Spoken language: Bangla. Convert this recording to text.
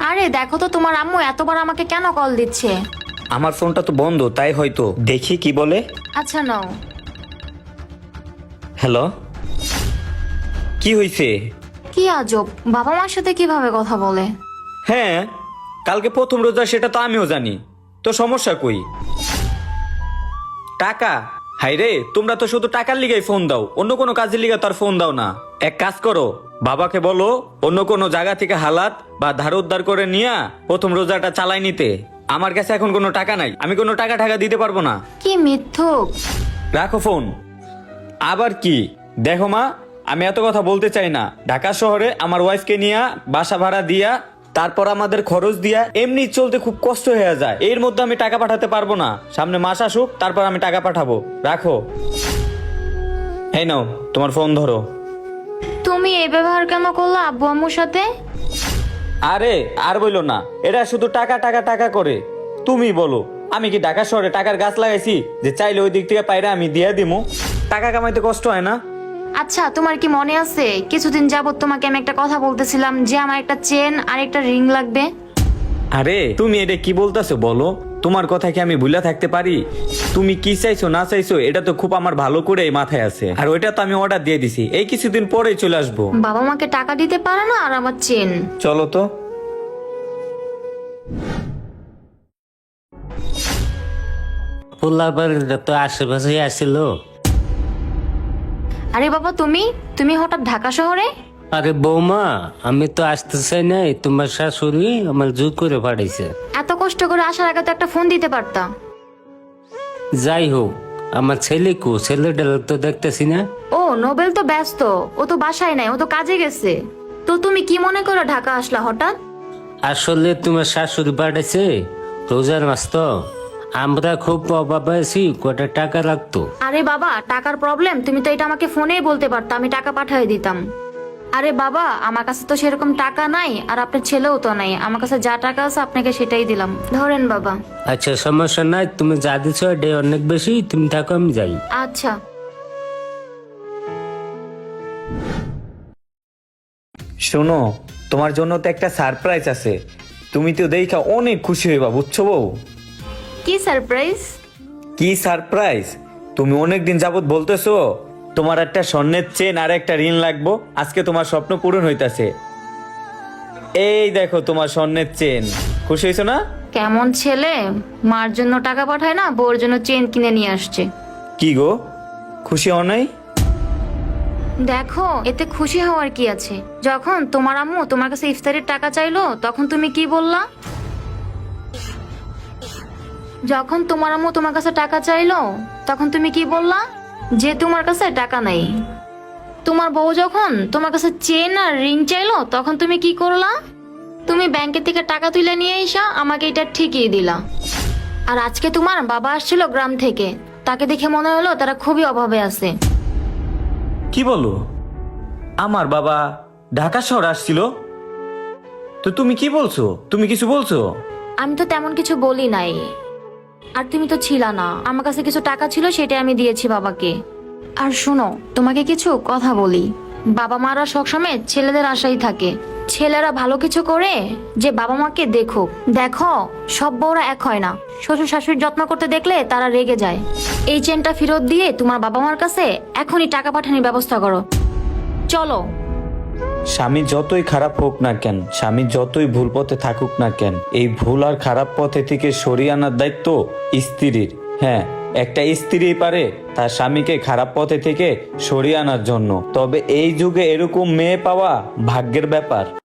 আরে দেখো তো তোমার আম্মু এতবার আমাকে কেন কল দিচ্ছে। আমার ফোনটা তো বন্ধ, তাই হয়তো। দেখি কি বলে। আচ্ছা নাও। হ্যালো, কি হয়েছে? কি আজব, বাবা মার সাথে কিভাবে কথা বলে। হ্যাঁ, কালকে প্রথম রোজা, সেটা তো আমিও জানি। তো সমস্যা কই? টাকা? হাই রে, তোমরা তো শুধু টাকার লিগাই ফোন দাও, অন্য কোনো কাজের লিগা তার ফোন দাও না। এক কাজ করো, বাবাকে বলো অন্য কোনো জায়গা থেকে হালাত বা ধার উদ্ধার করে নিয়ে প্রথম রোজাটা চালাই নিতে। আমার কাছে এখন কোনো টাকা নাই, আমি কোনো টাকা টাকা দিতে পারবো না। কি মিথ্যুক। রাখো ফোন। আবার কি? দেখো মা, আমি এত কথা বলতে চাই না। ঢাকা শহরে আমার ওয়াইফকে নিয়ে বাসা ভাড়া দিয়া, তারপর আমাদের খরচ দিয়া এমনি চলতে খুব কষ্ট হয়ে যায়। এর মধ্যে আমি টাকা পাঠাতে পারবো না। সামনে মাস আসুক, তারপর আমি টাকা পাঠাবো। রাখো। এই নাও, তোমার ফোন ধরো। তুমি এই ব্যবহার কেন করলো আব্বু আম্মুর সাথে? আরে আর বইলো না, এটা শুধু টাকা টাকা টাকা করে। তুমি বলো, আমি কি ঢাকা শহরে টাকার গাছ লাগাইছি যে চাইলে ওই দিক থেকে পাইরা আমি দিয়ে দিমু? টাকা কামাইতে কষ্ট হয় না? আচ্ছা তোমার কি মনে আছে কিছুদিন যাবত তোমাকে আমি একটা কথা বলতেছিলাম যে আমার একটা চেন আর একটা রিং লাগবে? আরে তুমি এটা কি বলতেছো বলো? তোমার কথা কি আমি ভুলে থাকতে পারি? তুমি কি চাইছো না চাইছো এটা তো খুব আমার ভালো করে মাথায় আছে। আর ওইটা তো আমি অর্ডার দিয়ে দিছি, এই কিছুদিন পরেই চলে আসবো। বাবা মাকে টাকা দিতে পারে না আর আমার চেন। চলো তো। পোলাপানটা তো আশেপাশে আসছিল। আরে বাবা, তুমি তুমি হঠাৎ ঢাকা শহরে? আরে বৌমা, আমি তো আসতে চাই নাই, তোমার শাশুড়ি আমার জোর করে পাঠাইছে। এত কষ্ট করে আসার আগে তো একটা ফোন দিতে পারতা। যাই হোক, আমার ছেলে ছেলেটা তো দেখতেছি না। ও নোবেল তো ব্যস্ত, ও তো বাসায় নাই, ও তো কাজে গেছে। তো তুমি কি মনে করো ঢাকা আসলা হঠাৎ? আসলে তোমার শাশুড়ি পাঠাইছে, রোজার মাস তো আমরা খুব অভাবে আছি, কটা টাকা রাখতো। আরে বাবা, টাকার প্রবলেম তুমি তো এটা আমাকে ফোনেই বলতে পারতো, আমি টাকা পাঠিয়ে দিতাম। আরে বাবা, আমার কাছে তো সেরকম টাকা নাই, আর আপনার ছেলেও তো নাই। আমার কাছে যা টাকা আছে আপনাকে সেটাই দিলাম, ধরেন বাবা। আচ্ছা সমস্যা নাই, তুমি যা দিচ্ছ এটাই অনেক বেশি, তুমি থাকো আমি যাই। আচ্ছা। শোনো, তোমার জন্য তো একটা সারপ্রাইজ আছে। তুমি তো দেখা অনেক খুশি হইবা, বুঝছো বউ? কি সারপ্রাইজ? কি সারপ্রাইজ? তুমি অনেকদিন যাবত বলতেছো তোমার একটা স্বর্ণের চেন আর একটা ঋণ লাগবো। আজকে তোমার স্বপ্ন পূরণ হইতাছে। এই দেখো তোমার স্বর্ণের চেন। খুশি হয়েছো না? কেমন ছেলে, মার জন্য টাকা পাঠায় না, বউর জন্য চেন কিনে নিয়ে আসছে। কি গো, খুশি হও নাই? দেখো, এতে খুশি হওয়ার কি আছে? যখন তোমার আম্মু তোমার কাছে ইফতারের টাকা চাইলো তখন তুমি কি বললা? যখন তোমার আম্মু তোমার কাছে টাকা চাইলো তখন তুমি কি বললা? যে তোমার কাছে টাকা নাই। তোমার বউ যখন তোমার কাছে চেন আর রিং চাইলো তখন তুমি কি করলা? তুমি ব্যাংকের থেকে টাকা তুলে নিয়ে এসা আমাকে এটা ঠিকিয়ে দিলা। আর আজকে তোমার বাবা আসছিল গ্রাম থেকে, তাকে দেখে মনে হলো তারা খুবই অভাবে আছে। কি বলো? আমার বাবা ঢাকা শহর আসছিল? তো তুমি কি বলছো? তুমি কিছু বলছো? আমি তো তেমন কিছু বলি নাই, আর তুমি তো ছিলা না। আমার কাছে কিছু টাকা ছিল, সেটা আমি দিয়েছি বাবাকে। আর শোনো, তোমাকে কিছু কথা বলি। বাবা মারা সবসময় ছেলেদের আশাই থাকে, ছেলেরা ভালো কিছু করে যে বাবা মাকে দেখুক। দেখো, সব বউরা এক হয় না। শ্বশুর শাশুড়ির যত্ন করতে দেখলে তারা রেগে যায়। এই চেনটা ফেরত দিয়ে তোমার বাবা মার কাছে এখনই টাকা পাঠানোর ব্যবস্থা করো। চলো। স্বামী যতই খারাপ হোক না কেন, স্বামী যতই ভুল পথে থাকুক না কেন, এই ভুল আর খারাপ পথে থেকে সরিয়ে আনার দায়িত্ব স্ত্রীর। হ্যাঁ, একটা স্ত্রী পারে তার স্বামীকে খারাপ পথে থেকে সরিয়ে আনার জন্য। তবে এই যুগে এরকম মেয়ে পাওয়া ভাগ্যের ব্যাপার।